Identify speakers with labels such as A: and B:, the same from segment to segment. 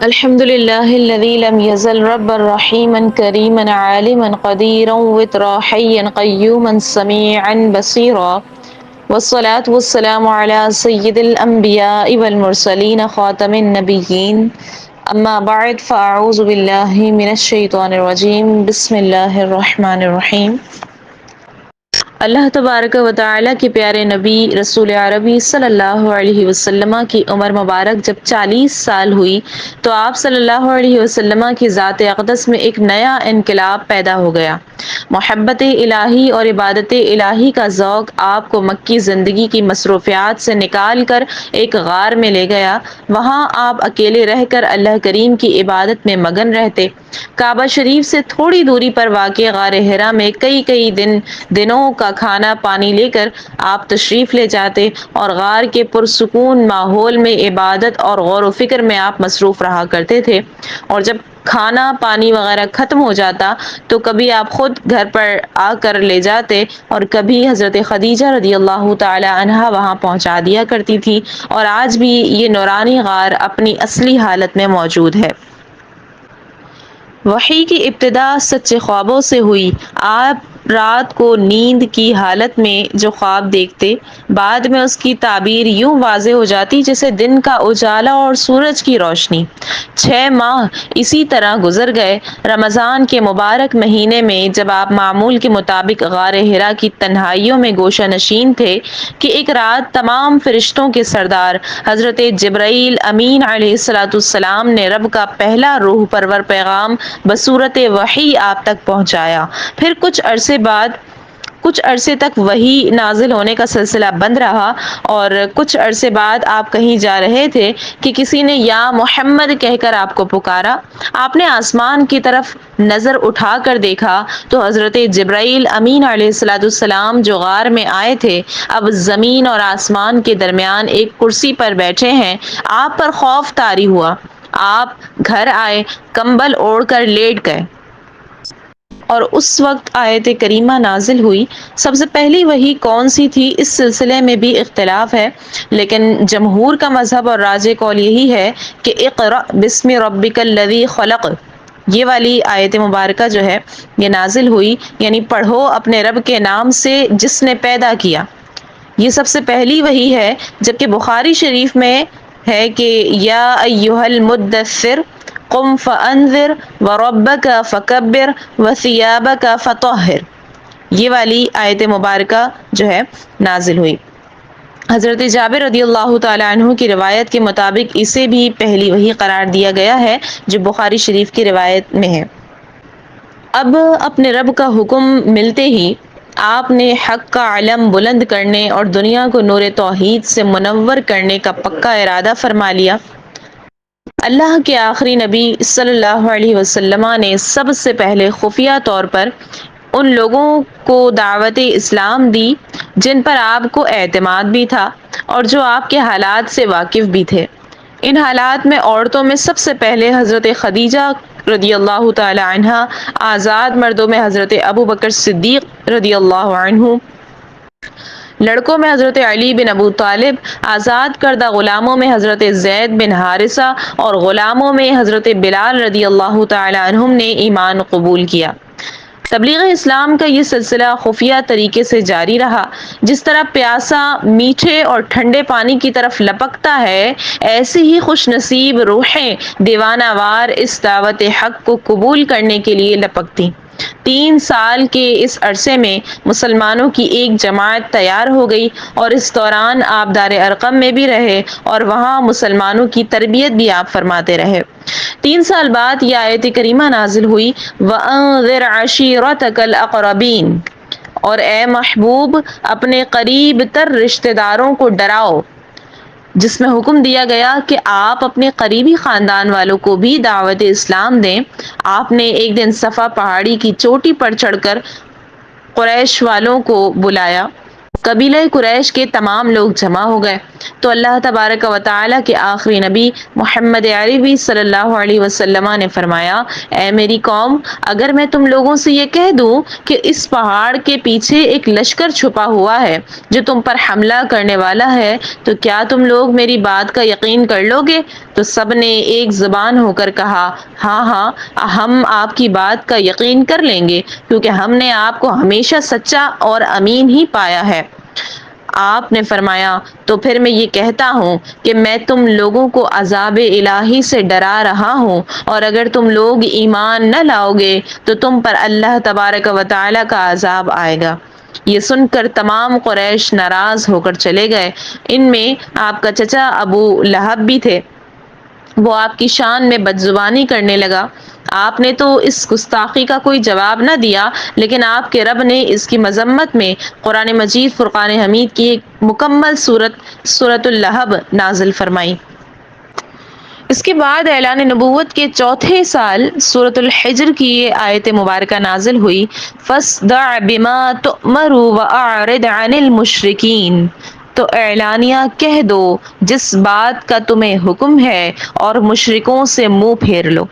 A: الحمد لله الذي لم يزل ربا رحيما كريما عالما قديرا وترا حيا قيوما سميعا بصيرا، والصلاة والسلام على سيد الأنبياء والمرسلين خاتم النبيين، أما بعد فأعوذ بالله من الشيطان الرجيم، بسم الله الرحمن الرحيم۔ اللہ تبارک و تعالیٰ کے پیارے نبی رسول عربی صلی اللہ علیہ وسلم کی عمر مبارک جب 40 سال ہوئی تو آپ صلی اللہ علیہ وسلم کی ذات اقدس میں ایک نیا انقلاب پیدا ہو گیا۔ محبت الہی اور عبادت الہی کا ذوق آپ کو مکی زندگی کی مصروفیات سے نکال کر ایک غار میں لے گیا۔ وہاں آپ اکیلے رہ کر اللہ کریم کی عبادت میں مگن رہتے۔ کعبہ شریف سے تھوڑی دوری پر واقع غار حرا میں کئی دنوں کا کھانا پانی لے کر آپ تشریف لے جاتے اور غار کے پرسکون ماحول میں عبادت اور غور و فکر میں آپ مصروف رہا کرتے تھے، اور جب کھانا پانی وغیرہ ختم ہو جاتا تو کبھی آپ خود گھر پر آ کر لے جاتے اور کبھی حضرت خدیجہ رضی اللہ تعالی عنہا وہاں پہنچا دیا کرتی تھی، اور آج بھی یہ نورانی غار اپنی اصلی حالت میں موجود ہے۔ وحی کی ابتدا سچے خوابوں سے ہوئی۔ آپ رات کو نیند کی حالت میں جو خواب دیکھتے، بعد میں اس کی تعبیر یوں واضح ہو جاتی جیسے دن کا اجالا اور سورج کی روشنی۔ 6 ماہ اسی طرح گزر گئے۔ رمضان کے مبارک مہینے میں جب آپ معمول کے مطابق غار حرا کی تنہائیوں میں گوشہ نشین تھے کہ ایک رات تمام فرشتوں کے سردار حضرت جبرائیل امین علیہ السلام نے رب کا پہلا روح پرور پیغام بصورت وحی آپ تک پہنچایا۔ پھر کچھ عرصے تک وحی نازل ہونے کا سلسلہ بند رہا، اور کچھ عرصے بعد آپ کہیں جا رہے تھے کہ کسی نے یا محمد کہہ کر آپ کو پکارا۔ آپ نے آسمان کی طرف نظر اٹھا کر دیکھا تو حضرت جبرائیل امین علیہ السلام جو غار میں آئے تھے اب زمین اور آسمان کے درمیان ایک کرسی پر بیٹھے ہیں۔ آپ پر خوف طاری ہوا۔ آپ گھر آئے، کمبل اوڑھ کر لیٹ گئے، اور اس وقت آیت کریمہ نازل ہوئی۔ سب سے پہلی وحی کون سی تھی اس سلسلے میں بھی اختلاف ہے، لیکن جمہور کا مذہب اور راجح قول یہی ہے کہ اقرأ بسم ربک الذی خلق، یہ والی آیت مبارکہ جو ہے یہ نازل ہوئی، یعنی پڑھو اپنے رب کے نام سے جس نے پیدا کیا۔ یہ سب سے پہلی وحی ہے، جبکہ بخاری شریف میں ہے کہ یا ایھا المدثر قم فانذر وربک فکبر وثیابک فطہر، یہ والی آیت مبارکہ جو ہے نازل ہوئی۔ حضرت جابر رضی اللہ تعالی عنہ کی روایت کے مطابق اسے بھی پہلی وحی قرار دیا گیا ہے، جو بخاری شریف کی روایت میں ہے۔ اب اپنے رب کا حکم ملتے ہی آپ نے حق کا علم بلند کرنے اور دنیا کو نور توحید سے منور کرنے کا پکا ارادہ فرما لیا۔ اللہ کے آخری نبی صلی اللہ علیہ وسلم نے سب سے پہلے خفیہ طور پر ان لوگوں کو دعوت اسلام دی جن پر آپ کو اعتماد بھی تھا اور جو آپ کے حالات سے واقف بھی تھے۔ ان حالات میں عورتوں میں سب سے پہلے حضرت خدیجہ رضی اللہ تعالی عنہا، آزاد مردوں میں حضرت ابو بکر صدیق رضی اللہ عنہ، لڑکوں میں حضرت علی بن ابو طالب، آزاد کردہ غلاموں میں حضرت زید بن حارثہ اور غلاموں میں حضرت بلال رضی اللہ تعالی عنہم نے ایمان قبول کیا۔ تبلیغ اسلام کا یہ سلسلہ خفیہ طریقے سے جاری رہا۔ جس طرح پیاسا میٹھے اور ٹھنڈے پانی کی طرف لپکتا ہے، ایسے ہی خوش نصیب روحیں دیوانہ وار اس دعوت حق کو قبول کرنے کے لیے لپکتی۔ 3 سال کے اس عرصے میں مسلمانوں کی ایک جماعت تیار ہو گئی، اور اس دوران آپ دار ارقم میں بھی رہے اور وہاں مسلمانوں کی تربیت بھی آپ فرماتے رہے۔ 3 سال بعد یہ آیت کریمہ نازل ہوئی، وَأَنذِرْ عَشِيرَتَكَ الْأَقْرَبِينَ، اور اے محبوب اپنے قریب تر رشتہ داروں کو ڈراؤ، جس میں حکم دیا گیا کہ آپ اپنے قریبی خاندان والوں کو بھی دعوت اسلام دیں۔ آپ نے ایک دن صفا پہاڑی کی چوٹی پر چڑھ کر قریش والوں کو بلایا۔ قبیلہ قریش کے تمام لوگ جمع ہو گئے تو اللہ تبارک و تعالیٰ کے آخری نبی محمد عربی صلی اللہ علیہ وسلم نے فرمایا، اے میری قوم، اگر میں تم لوگوں سے یہ کہہ دوں کہ اس پہاڑ کے پیچھے ایک لشکر چھپا ہوا ہے جو تم پر حملہ کرنے والا ہے تو کیا تم لوگ میری بات کا یقین کر لو گے؟ تو سب نے ایک زبان ہو کر کہا، ہاں ہاں، ہم آپ کی بات کا یقین کر لیں گے، کیونکہ ہم نے آپ کو ہمیشہ سچا اور امین ہی پایا ہے۔ آپ نے فرمایا، تو پھر میں یہ کہتا ہوں کہ میں تم لوگوں کو عذاب الہی سے ڈرا رہا ہوں، اور اگر تم لوگ ایمان نہ لاؤ گے تو تم پر اللہ تبارک و تعالی کا عذاب آئے گا۔ یہ سن کر تمام قریش ناراض ہو کر چلے گئے۔ ان میں آپ کا چچا ابو لہب بھی تھے۔ وہ آپ کی شان میں بدزبانی کرنے لگا۔ آپ نے تو اس گستاخی کا کوئی جواب نہ دیا، لیکن آپ کے رب نے اس کی مذمت میں قرآن مجید فرقان حمید کی ایک مکمل سورۃ اللہب نازل فرمائی۔ اس کے بعد اعلان نبوت کے چوتھے سال سورۃ الحجر کی یہ آیت مبارکہ نازل ہوئی، فَاصْدَعْ بِمَا تُؤْمَرُ وَأَعْرِضْ عَنِ الْمُشْرِكِينَ۔ تو اعلانیہ کہہ دو جس بات کا تمہیں حکم ہے، اور مشرکوں سے منہ پھیر لو۔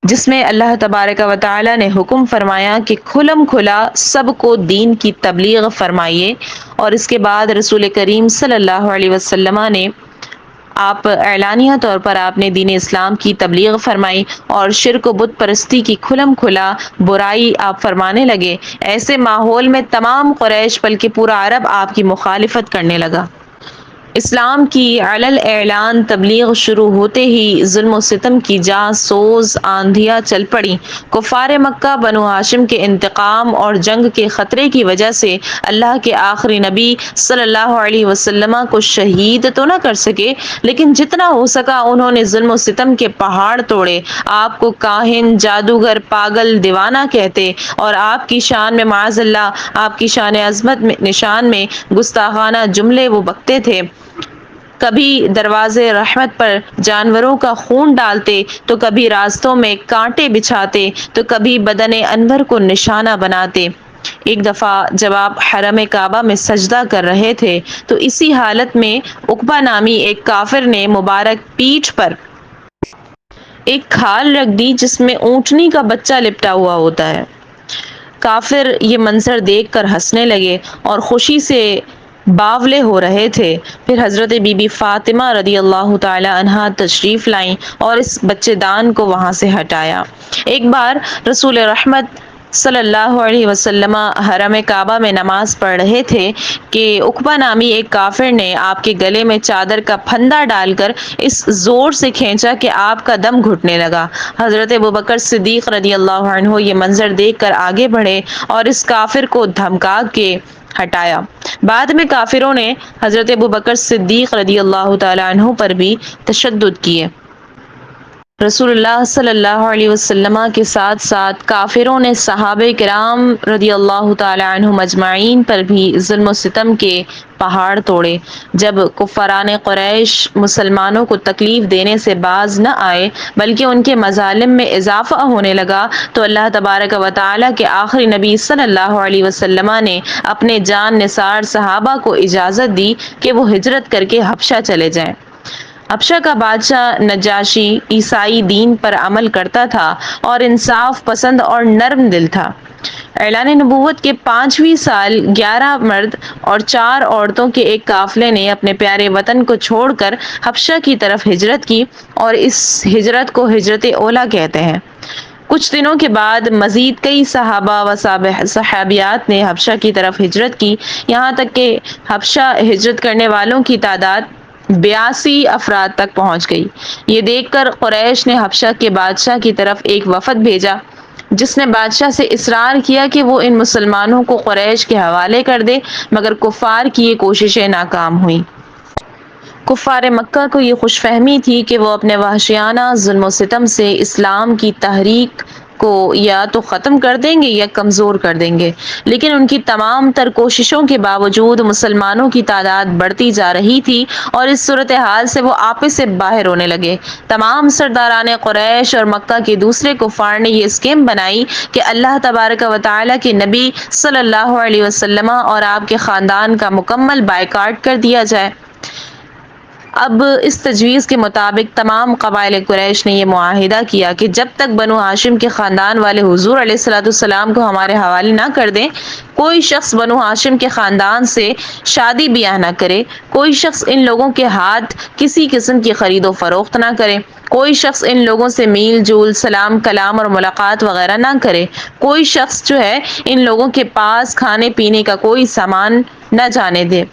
A: جس میں اللہ تبارک و تعالی نے حکم فرمایا کہ کھلم کھلا سب کو دین کی تبلیغ فرمائیے، اور اس کے بعد رسول کریم صلی اللہ علیہ وسلم نے آپ اعلانیہ طور پر آپ نے دین اسلام کی تبلیغ فرمائی، اور شرک و بت پرستی کی کھلم کھلا برائی آپ فرمانے لگے۔ ایسے ماحول میں تمام قریش بلکہ پورا عرب آپ کی مخالفت کرنے لگا۔ اسلام کی علل اعلان تبلیغ شروع ہوتے ہی ظلم و ستم کی جاسوز آندھیاں چل پڑیں۔ کفار مکہ بنو ہاشم کے انتقام اور جنگ کے خطرے کی وجہ سے اللہ کے آخری نبی صلی اللہ علیہ وسلم کو شہید تو نہ کر سکے، لیکن جتنا ہو سکا انہوں نے ظلم و ستم کے پہاڑ توڑے۔ آپ کو کاہن، جادوگر، پاگل، دیوانہ کہتے، اور آپ کی شان میں معاذ اللہ آپ کی شان عظمت میں نشان میں گستاخانہ جملے وہ بکتے تھے۔ کبھی دروازے رحمت پر جانوروں کا خون ڈالتے، تو کبھی راستوں میں کانٹے بچھاتے، تو کبھی بدن انور کو نشانہ بناتے۔ ایک دفعہ جب آپ حرم کعبہ میں سجدہ کر رہے تھے تو اسی حالت میں عقبہ نامی ایک کافر نے مبارک پیٹھ پر ایک کھال رکھ دی جس میں اونٹنی کا بچہ لپٹا ہوا ہوتا ہے۔ کافر یہ منظر دیکھ کر ہنسنے لگے اور خوشی سے باولے ہو رہے تھے۔ پھر حضرت بی بی فاطمہ رضی اللہ تعالی عنہا تشریف لائیں اور اس بچے دان کو وہاں سے ہٹایا۔ ایک بار رسول رحمت صلی اللہ علیہ وسلم حرم کعبہ میں نماز پڑھ رہے تھے کہ عقبہ نامی ایک کافر نے آپ کے گلے میں چادر کا پھندا ڈال کر اس زور سے کھینچا کہ آپ کا دم گھٹنے لگا۔ حضرت ابوبکر صدیق رضی اللہ عنہ یہ منظر دیکھ کر آگے بڑھے اور اس کافر کو دھمکا کے ہٹایا۔ بعد میں کافروں نے حضرت ابوبکر صدیق رضی اللہ تعالی عنہ پر بھی تشدد کیے۔ رسول اللہ صلی اللہ علیہ وسلم کے ساتھ ساتھ کافروں نے صحابہ کرام رضی اللہ تعالی عنہم اجمعین پر بھی ظلم و ستم کے پہاڑ توڑے۔ جب کفاران قریش مسلمانوں کو تکلیف دینے سے باز نہ آئے بلکہ ان کے مظالم میں اضافہ ہونے لگا، تو اللہ تبارک و تعالی کے آخری نبی صلی اللہ علیہ وسلم نے اپنے جان نثار صحابہ کو اجازت دی کہ وہ ہجرت کر کے حبشہ چلے جائیں۔ حبشہ کا بادشاہ نجاشی عیسائی دین پر عمل کرتا تھا اور انصاف پسند اور نرم دل تھا۔ اعلان نبوت کے 5ویں سال 11 مرد اور 4 عورتوں کے ایک قافلے نے اپنے پیارے وطن کو چھوڑ کر حبشہ کی طرف ہجرت کی، اور اس ہجرت کو ہجرت اولا کہتے ہیں۔ کچھ دنوں کے بعد مزید کئی صحابہ و صحابیات نے حبشہ کی طرف ہجرت کی، یہاں تک کہ حبشہ ہجرت کرنے والوں کی تعداد 82 افراد تک پہنچ گئی۔ یہ دیکھ کر قریش نے حبشہ کے بادشاہ کی طرف ایک وفد بھیجا، جس نے بادشاہ سے اصرار کیا کہ وہ ان مسلمانوں کو قریش کے حوالے کر دے، مگر کفار کی یہ کوششیں ناکام ہوئیں۔ کفار مکہ کو یہ خوش فہمی تھی کہ وہ اپنے وحشیانہ ظلم و ستم سے اسلام کی تحریک کو یا تو ختم کر دیں گے یا کمزور کر دیں گے، لیکن ان کی تمام تر کوششوں کے باوجود مسلمانوں کی تعداد بڑھتی جا رہی تھی، اور اس صورتحال سے وہ آپس سے باہر ہونے لگے۔ تمام سرداران قریش اور مکہ کے دوسرے کفار نے یہ اسکیم بنائی کہ اللہ تبارک و تعالی کے نبی صلی اللہ علیہ وسلم اور آپ کے خاندان کا مکمل بائیکاٹ کر دیا جائے۔ اب اس تجویز کے مطابق تمام قبائل قریش نے یہ معاہدہ کیا کہ جب تک بنو ہاشم کے خاندان والے حضور علیہ الصلوۃ والسلام کو ہمارے حوالے نہ کر دیں، کوئی شخص بنو ہاشم کے خاندان سے شادی بیاہ نہ کرے، کوئی شخص ان لوگوں کے ہاتھ کسی قسم کی خرید و فروخت نہ کرے، کوئی شخص ان لوگوں سے میل جول، سلام کلام اور ملاقات وغیرہ نہ کرے، کوئی شخص جو ہے ان لوگوں کے پاس کھانے پینے کا کوئی سامان نہ جانے دے۔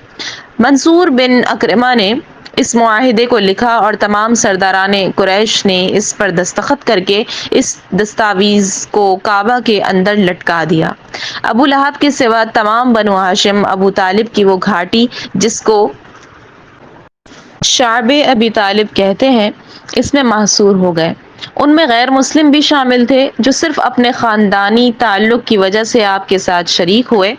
A: منصور بن اکرمہ نے اس معاہدے کو لکھا اور تمام سرداران قریش نے اس پر دستخط کر کے اس دستاویز کو کعبہ کے اندر لٹکا دیا۔ ابو لہب کے سوا تمام بنو ہاشم ابو طالب کی وہ گھاٹی جس کو شعب ابی طالب کہتے ہیں، اس میں محصور ہو گئے۔ ان میں غیر مسلم بھی شامل تھے جو صرف اپنے خاندانی تعلق کی وجہ سے آپ کے ساتھ شریک ہوئے۔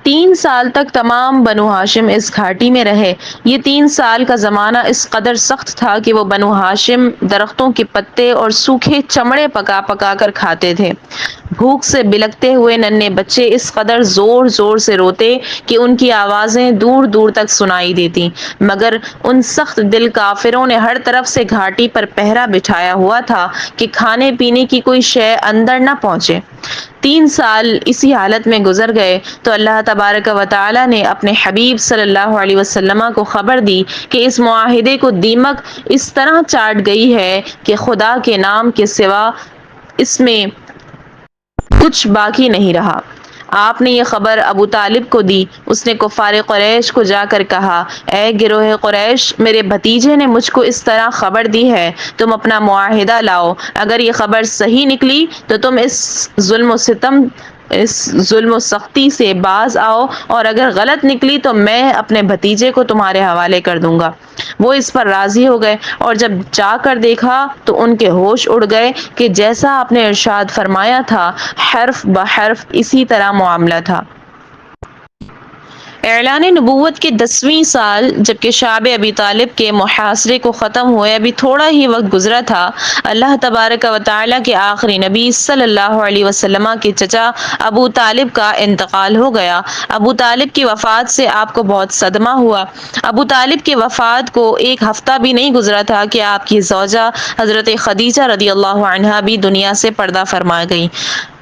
A: 3 سال تک تمام بنو ہاشم اس گھاٹی میں رہے۔ یہ 3 سال کا زمانہ اس قدر سخت تھا کہ وہ بنو ہاشم درختوں کے پتے اور سوکھے چمڑے پکا پکا کر کھاتے تھے۔ بھوک سے بلکتے ہوئے ننھے بچے اس قدر زور زور سے روتے کہ ان کی آوازیں دور دور تک سنائی دیتی، مگر ان سخت دل کافروں نے ہر طرف سے گھاٹی پر پہرا بٹھایا ہوا تھا کہ کھانے پینے کی کوئی شے اندر نہ پہنچے۔ 3 سال اسی حالت میں گزر گئے تو اللہ تبارک و تعالی نے اپنے حبیب صلی اللہ علیہ وسلم کو خبر دی کہ اس معاہدے کو دیمک اس طرح چاٹ گئی ہے کہ خدا کے نام کے سوا اس میں کچھ باقی نہیں رہا۔ آپ نے یہ خبر ابو طالب کو دی۔ اس نے کفار قریش کو جا کر کہا، اے گروہ قریش، میرے بھتیجے نے مجھ کو اس طرح خبر دی ہے، تم اپنا معاہدہ لاؤ۔ اگر یہ خبر صحیح نکلی تو تم اس ظلم و سختی سے باز آؤ، اور اگر غلط نکلی تو میں اپنے بھتیجے کو تمہارے حوالے کر دوں گا۔ وہ اس پر راضی ہو گئے، اور جب جا کر دیکھا تو ان کے ہوش اڑ گئے کہ جیسا آپ نے ارشاد فرمایا تھا حرف بحرف اسی طرح معاملہ تھا۔ اعلان نبوت کے 10ویں سال جبکہ شعب ابی طالب کے محاصرے کو ختم ہوئے ابھی تھوڑا ہی وقت گزرا تھا، اللہ تبارک و تعالی کے آخری نبی صلی اللہ علیہ وسلم کے چچا ابو طالب کا انتقال ہو گیا۔ ابو طالب کی وفات سے آپ کو بہت صدمہ ہوا۔ ابو طالب کی وفات کو 1 ہفتہ بھی نہیں گزرا تھا کہ آپ کی زوجہ حضرت خدیجہ رضی اللہ عنہا بھی دنیا سے پردہ فرما گئیں۔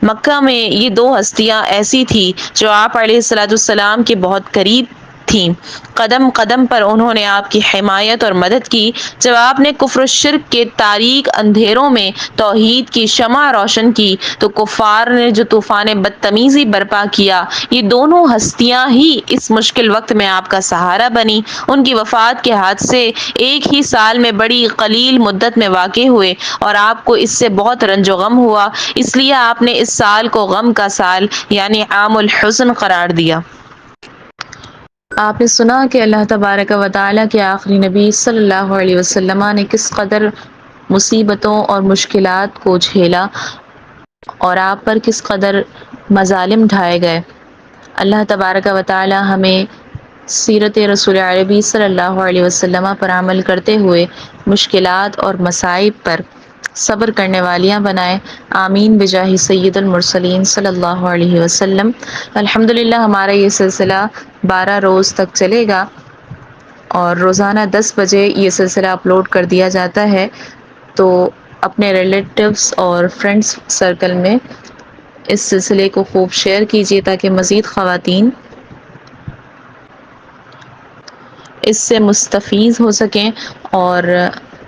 A: مکہ میں یہ 2 ہستیاں ایسی تھی جو آپ علیہ الصلوۃ والسلام کے بہت قریب تھیں۔ قدم قدم پر انہوں نے آپ کی حمایت اور مدد کی۔ جب آپ نے کفر و شرک کے تاریک اندھیروں میں توحید کی شمع روشن کی تو کفار نے جو طوفان بدتمیزی برپا کیا، یہ دونوں ہستیاں ہی اس مشکل وقت میں آپ کا سہارا بنی۔ ان کی وفات کے حادثے ایک ہی سال میں بڑی قلیل مدت میں واقع ہوئے اور آپ کو اس سے بہت رنج و غم ہوا، اس لیے آپ نے اس سال کو غم کا سال یعنی عام الحزن قرار دیا۔ آپ نے سنا کہ اللہ تبارک و تعالیٰ کے آخری نبی صلی اللہ علیہ وسلم نے کس قدر مصیبتوں اور مشکلات کو جھیلا اور آپ پر کس قدر مظالم ڈھائے گئے۔ اللہ تبارک و تعالیٰ ہمیں سیرت رسول عربی صلی اللہ علیہ وسلم پر عمل کرتے ہوئے مشکلات اور مصائب پر صبر کرنے والیاں بنائے۔ آمین بجاہ سید المرسلین صلی اللہ علیہ وسلم۔ الحمدللہ ہمارا یہ سلسلہ 12 روز تک چلے گا اور روزانہ 10 بجے یہ سلسلہ اپلوڈ کر دیا جاتا ہے، تو اپنے ریلیٹیوز اور فرینڈز سرکل میں اس سلسلے کو خوب شیئر کیجیے تاکہ مزید خواتین اس سے مستفیض ہو سکیں اور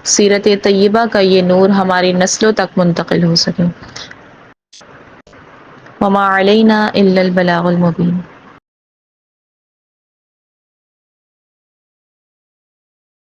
A: سیرت طیبہ کا یہ نور ہماری نسلوں تک منتقل ہو سکے۔ وما علینا الا البلاغ المبین۔